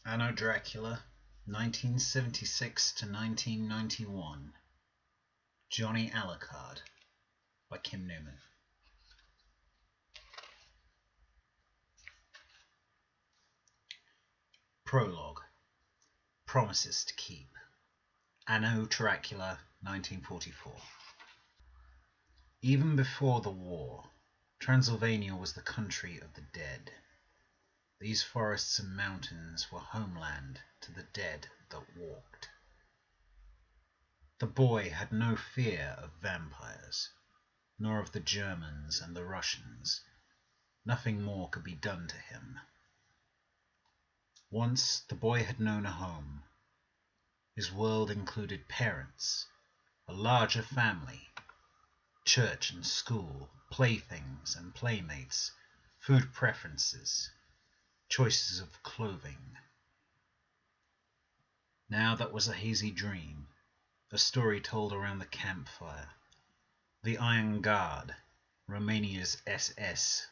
Anno Dracula, 1976 to 1991. Johnny Alucard by Kim Newman. Prologue. Promises to Keep. Anno Dracula, 1944. Even before the war, Transylvania was the country of the dead. These forests and mountains were homeland to the dead that walked. The boy had no fear of vampires, nor of the Germans and the Russians. Nothing more could be done to him. Once the boy had known a home. His world included parents, a larger family, church and school, playthings and playmates, food preferences, choices of clothing. Now that was a hazy dream, a story told around the campfire. The Iron Guard, Romania's SS,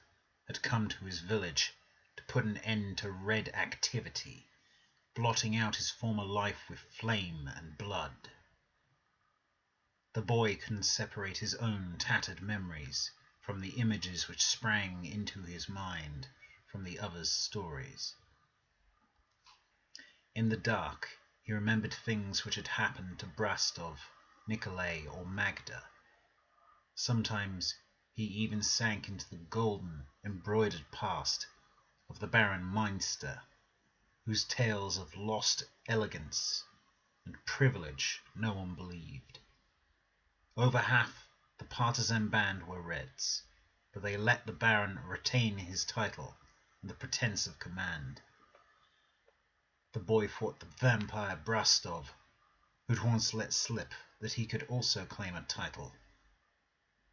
had come to his village to put an end to red activity, blotting out his former life with flame and blood. The boy couldn't separate his own tattered memories from the images which sprang into his mind from the others' stories. In the dark, he remembered things which had happened to Brastov, Nikolay, or Magda. Sometimes he even sank into the golden, embroidered past of the Baron Meinster, whose tales of lost elegance and privilege no one believed. Over half the partisan band were Reds, but they let the Baron retain his title and the pretense of command. The boy fought the vampire Brastov, who'd once let slip that he could also claim a title,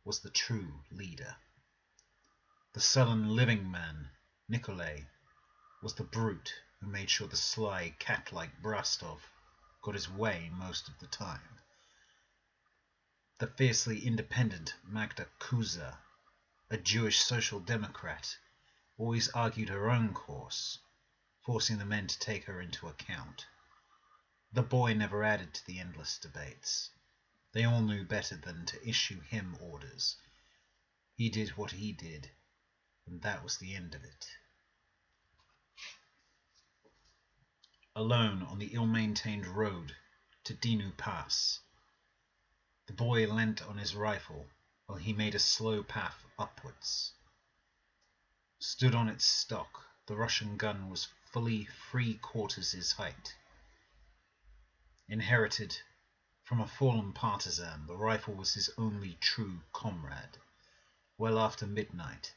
was the true leader. The sullen living man, Nikolay, was the brute who made sure the sly cat-like Brastov got his way most of the time. The fiercely independent Magda Kuza, a Jewish social democrat, always argued her own course, forcing the men to take her into account. The boy never added to the endless debates. They all knew better than to issue him orders. He did what he did, and that was the end of it. Alone on the ill-maintained road to Dinu Pass, the boy leant on his rifle while he made a slow path upwards. Stood on its stock, the Russian gun was fully 3/4 his height. Inherited from a fallen partisan, the rifle was his only true comrade. Well after midnight,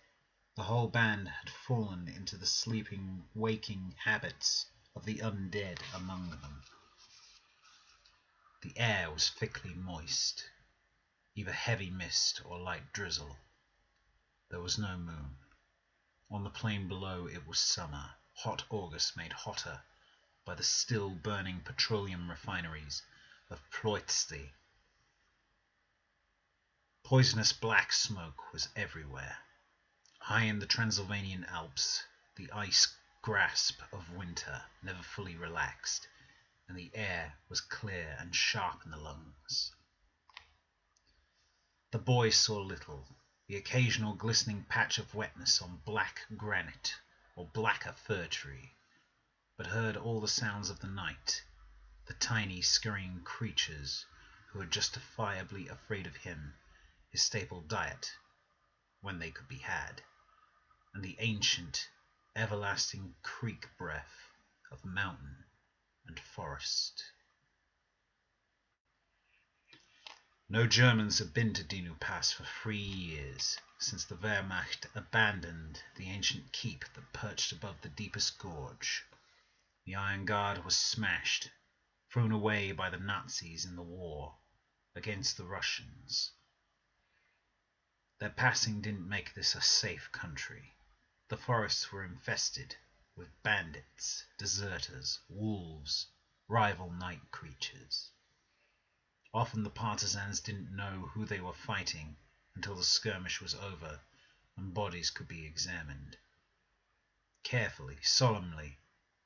the whole band had fallen into the sleeping, waking habits of the undead among them. The air was thickly moist, either heavy mist or light drizzle. There was no moon. On the plain below it was summer, hot August made hotter by the still burning petroleum refineries of Ploietzky. Poisonous black smoke was everywhere. High in the Transylvanian Alps, the ice grasp of winter never fully relaxed, and the air was clear and sharp in the lungs. The boy saw little, the occasional glistening patch of wetness on black granite or blacker fir tree, but heard all the sounds of the night, the tiny scurrying creatures who were justifiably afraid of him, his staple diet, when they could be had, and the ancient, everlasting creek breath of mountain and forest. No Germans had been to Dinu Pass for 3 years, since the Wehrmacht abandoned the ancient keep that perched above the deepest gorge. The Iron Guard was smashed, thrown away by the Nazis in the war against the Russians. Their passing didn't make this a safe country. The forests were infested with bandits, deserters, wolves, rival night creatures. Often the partisans didn't know who they were fighting until the skirmish was over and bodies could be examined. Carefully, solemnly,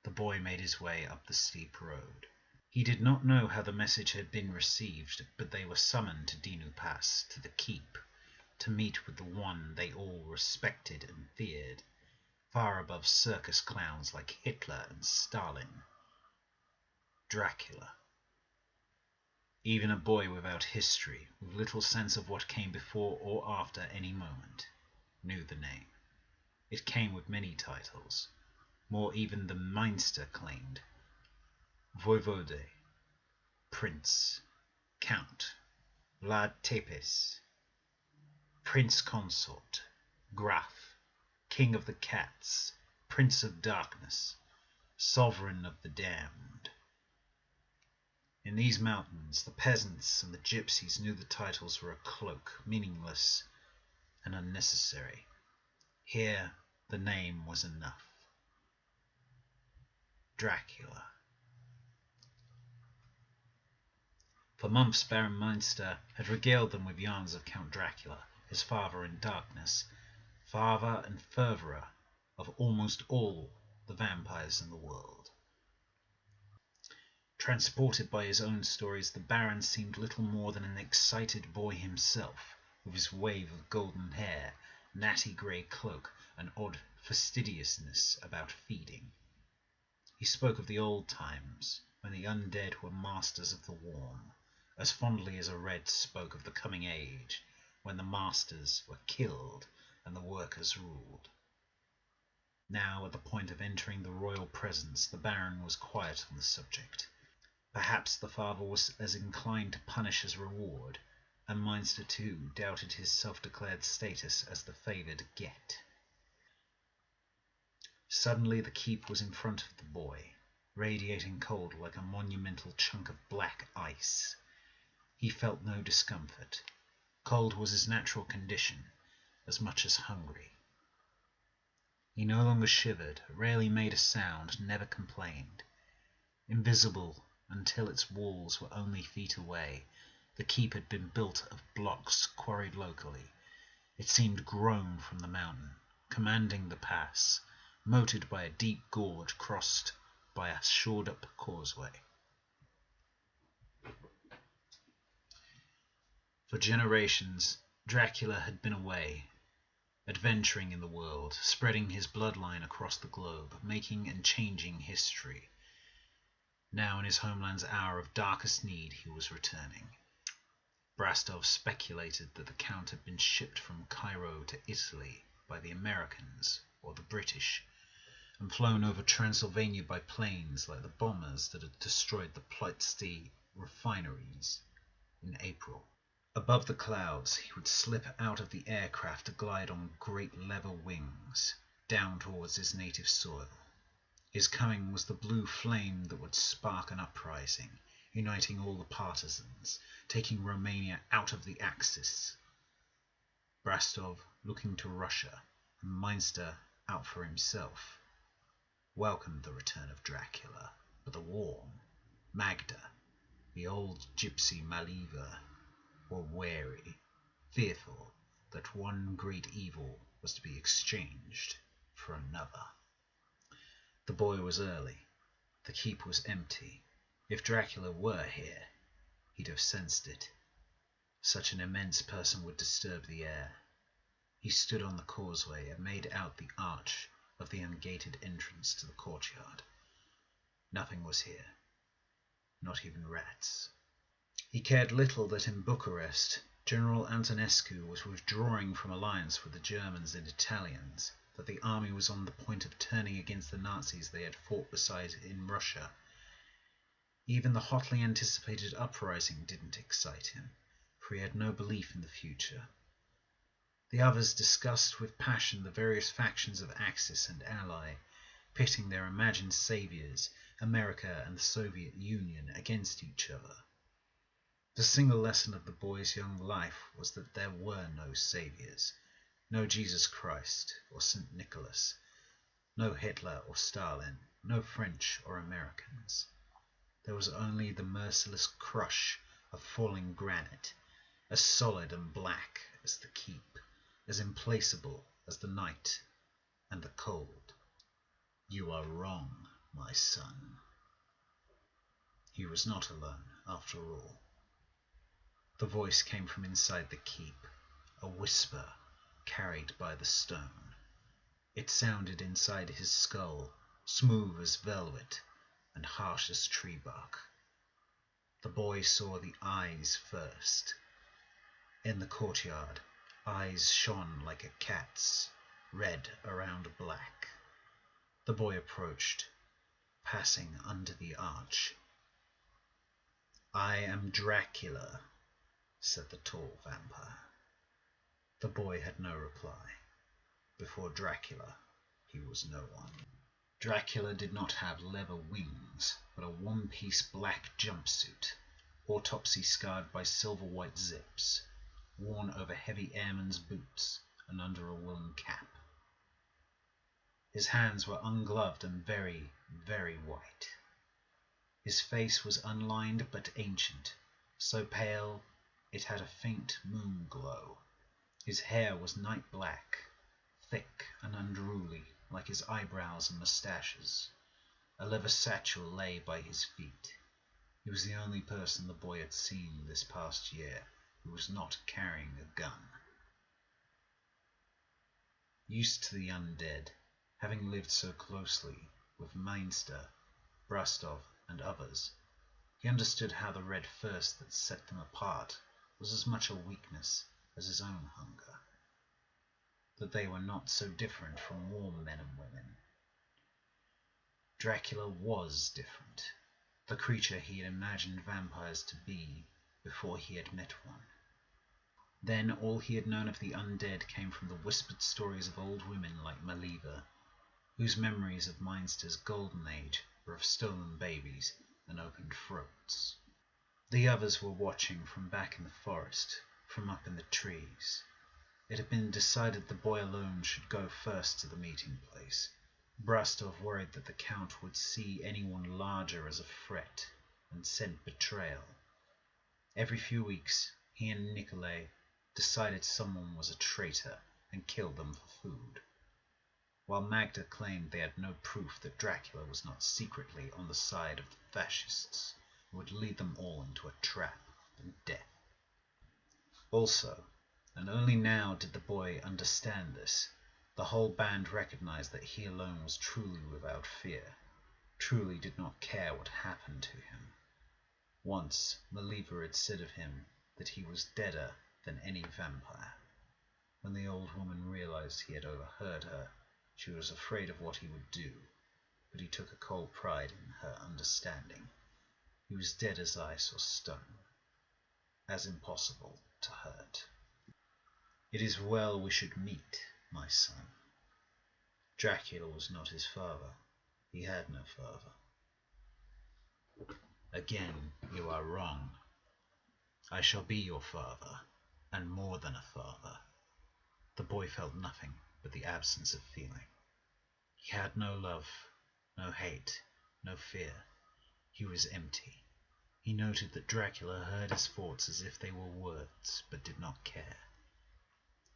The boy made his way up the steep road. He did not know how the message had been received, but they were summoned to Dinu Pass, to the keep, to meet with the one they all respected and feared, far above circus clowns like Hitler and Stalin. Dracula. Even a boy without history, with little sense of what came before or after any moment, knew the name. It came with many titles, more even than Meinster claimed. Voivode, Prince, Count, Vlad Tepes, Prince Consort, Graf, King of the Cats, Prince of Darkness, Sovereign of the Damned. In these mountains, the peasants and the gypsies knew the titles were a cloak, meaningless and unnecessary. Here, the name was enough. Dracula. For months Baron Meinster had regaled them with yarns of Count Dracula, his father in darkness, father and furtherer of almost all the vampires in the world. Transported by his own stories, the Baron seemed little more than an excited boy himself, with his wave of golden hair, natty grey cloak, and odd fastidiousness about feeding. He spoke of the old times, when the undead were masters of the warm, as fondly as a Red spoke of the coming age, when the masters were killed and the workers ruled. Now, at the point of entering the royal presence, the Baron was quiet on the subject. Perhaps the father was as inclined to punish as reward, and Meinster too doubted his self-declared status as the favoured get. Suddenly the keep was in front of the boy, radiating cold like a monumental chunk of black ice. He felt no discomfort. Cold was his natural condition, as much as hungry. He no longer shivered, rarely made a sound, never complained. Invisible until its walls were only feet away, the keep had been built of blocks quarried locally. It seemed grown from the mountain, commanding the pass, moated by a deep gorge crossed by a shored-up causeway. For generations, Dracula had been away, adventuring in the world, spreading his bloodline across the globe, making and changing history. Now, in his homeland's hour of darkest need, he was returning. Brastov speculated that the Count had been shipped from Cairo to Italy by the Americans or the British, and flown over Transylvania by planes like the bombers that had destroyed the Plotzky refineries in April. Above the clouds, he would slip out of the aircraft to glide on great level wings, down towards his native soil. His coming was the blue flame that would spark an uprising, uniting all the partisans, taking Romania out of the Axis. Brastov, looking to Russia, and Meinster out for himself, welcomed the return of Dracula, but the warm, Magda, the old gypsy Maliva, were wary, fearful that one great evil was to be exchanged for another. The boy was early. The keep was empty. If Dracula were here, he'd have sensed it. Such an immense person would disturb the air. He stood on the causeway and made out the arch of the ungated entrance to the courtyard. Nothing was here, not even rats. He cared little that in Bucharest General Antonescu was withdrawing from alliance with the Germans and Italians, that the army was on the point of turning against the Nazis they had fought beside in Russia. Even the hotly anticipated uprising didn't excite him, for he had no belief in the future. The others discussed with passion the various factions of Axis and Ally, pitting their imagined saviors, America and the Soviet Union, against each other. The single lesson of the boy's young life was that there were no saviors, no Jesus Christ or St. Nicholas, no Hitler or Stalin, no French or Americans. There was only the merciless crush of falling granite, as solid and black as the keep, as implacable as the night and the cold. "You are wrong," my son." He was not alone, after all. The voice came from inside the keep, a whisper carried by the stone. It sounded inside his skull, smooth as velvet and harsh as tree bark. The boy saw the eyes first. In the courtyard, eyes shone like a cat's, red around black. The boy approached, passing under the arch. "I am Dracula," said the tall vampire. The boy had no reply. Before Dracula, he was no one. Dracula did not have leather wings, but a one-piece black jumpsuit, autopsy scarred by silver-white zips, worn over heavy airman's boots and under a woolen cap. His hands were ungloved and very, very white. His face was unlined but ancient, so pale it had a faint moon glow. His hair was night black, thick and unruly like his eyebrows and mustaches. A leather satchel lay by his feet. He was the only person the boy had seen this past year who was not carrying a gun. Used to the undead, having lived so closely with Meinster, Brastov, and others, he understood how the red thirst that set them apart was as much a weakness as his own hunger, that they were not so different from warm men and women. Dracula was different, the creature he had imagined vampires to be before he had met one. Then all he had known of the undead came from the whispered stories of old women like Maliva, whose memories of Meinster's golden age were of stolen babies and opened throats. The others were watching from back in the forest, from up in the trees. It had been decided the boy alone should go first to the meeting place. Brastov worried that the Count would see anyone larger as a threat and scent betrayal. Every few weeks, he and Nikolay decided someone was a traitor and killed them for food, while Magda claimed they had no proof that Dracula was not secretly on the side of the fascists who would lead them all into a trap and death. Also, and only now did the boy understand this, the whole band recognized that he alone was truly without fear, truly did not care what happened to him. Once, Maliva had said of him that he was deader than any vampire. When the old woman realized he had overheard her, she was afraid of what he would do, but he took a cold pride in her understanding. He was dead as ice or stone, as impossible to hurt. "It is well we should meet, my son." Dracula was not his father. He had no father. "Again, you are wrong. I shall be your father, and more than a father." The boy felt nothing but the absence of feeling. He had no love, no hate, no fear. He was empty. He noted that Dracula heard his thoughts as if they were words, but did not care.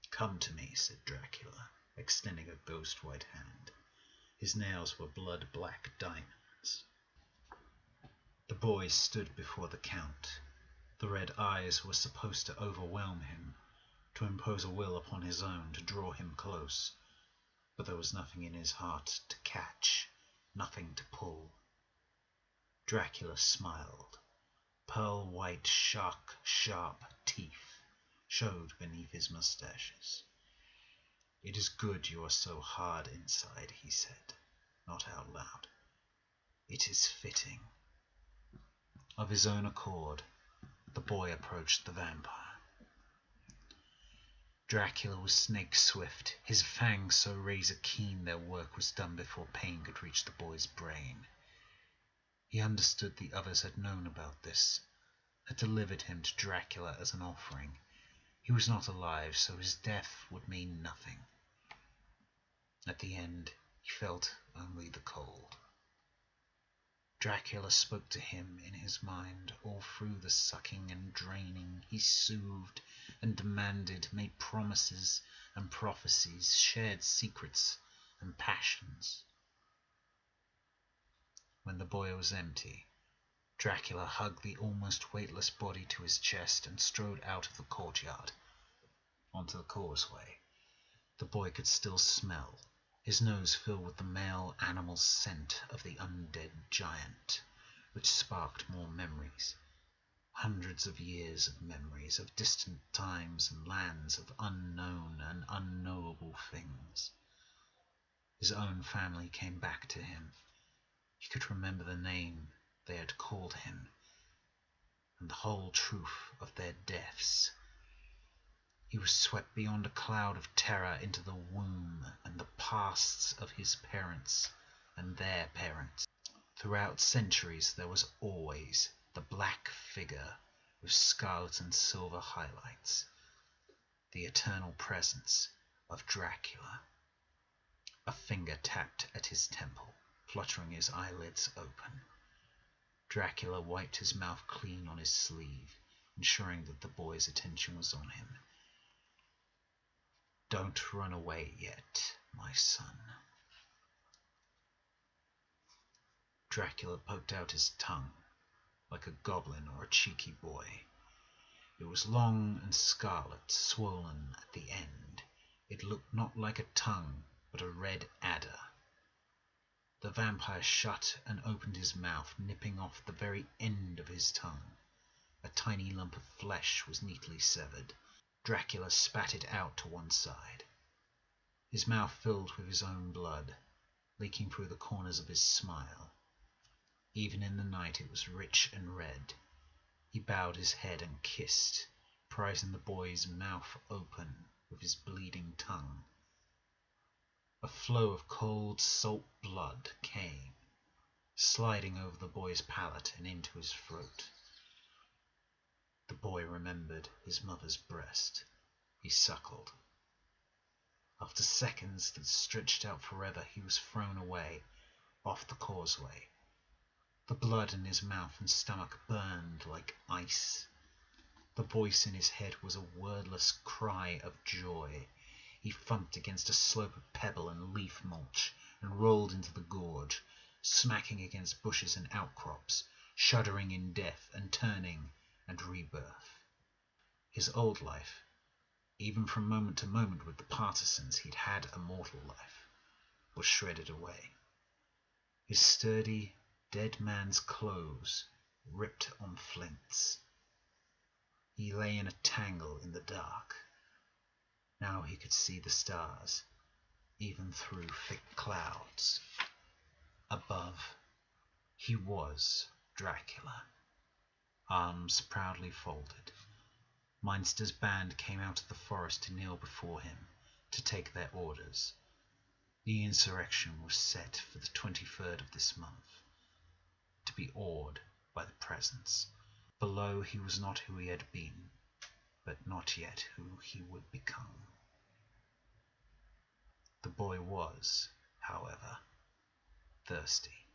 "Come to me," said Dracula, extending a ghost-white hand. His nails were blood-black diamonds. The boy stood before the Count. The red eyes were supposed to overwhelm him, to impose a will upon his own, to draw him close. But there was nothing in his heart to catch, nothing to pull. Dracula smiled. Pearl-white, sharp teeth showed beneath his mustaches. "It is good you are so hard inside," he said, not out loud. "It is fitting." Of his own accord, the boy approached the vampire. Dracula was snake-swift, his fangs so razor-keen their work was done before pain could reach the boy's brain. He understood the others had known about this, had delivered him to Dracula as an offering. He was not alive, so his death would mean nothing. At the end, he felt only the cold. Dracula spoke to him in his mind. All through the sucking and draining, he soothed and demanded, made promises and prophecies, shared secrets and passions. When the boy was empty, Dracula hugged the almost weightless body to his chest and strode out of the courtyard, onto the causeway. The boy could still smell, his nose filled with the male animal scent of the undead giant, which sparked more memories. Hundreds of years of memories of distant times and lands, of unknown and unknowable things. His own family came back to him. He could remember the name they had called him, and the whole truth of their deaths. He was swept beyond a cloud of terror into the womb and the pasts of his parents and their parents. Throughout centuries there was always the black figure with scarlet and silver highlights, the eternal presence of Dracula. A finger tapped at his temple, fluttering his eyelids open. Dracula wiped his mouth clean on his sleeve, ensuring that the boy's attention was on him. "Don't run away yet, my son." Dracula poked out his tongue, like a goblin or a cheeky boy. It was long and scarlet, swollen at the end. It looked not like a tongue, but a red adder. The vampire shut and opened his mouth, nipping off the very end of his tongue. A tiny lump of flesh was neatly severed. Dracula spat it out to one side. His mouth filled with his own blood, leaking through the corners of his smile. Even in the night it was rich and red. He bowed his head and kissed, prizing the boy's mouth open with his bleeding tongue. A flow of cold, salt blood came, sliding over the boy's palate and into his throat. The boy remembered his mother's breast. He suckled. After seconds that stretched out forever, he was thrown away, off the causeway. The blood in his mouth and stomach burned like ice. The voice in his head was a wordless cry of joy. He thumped against a slope of pebble and leaf mulch and rolled into the gorge, smacking against bushes and outcrops, shuddering in death and turning and rebirth. His old life, even from moment to moment with the partisans he'd had a mortal life, was shredded away. His sturdy, dead man's clothes ripped on flints. He lay in a tangle in the dark. Now he could see the stars, even through thick clouds. Above, he was Dracula, arms proudly folded. Meinster's band came out of the forest to kneel before him, to take their orders. The insurrection was set for the 23rd of this month, to be awed by the presence. Below he was not who he had been, but not yet who he would become. The boy was, however, thirsty.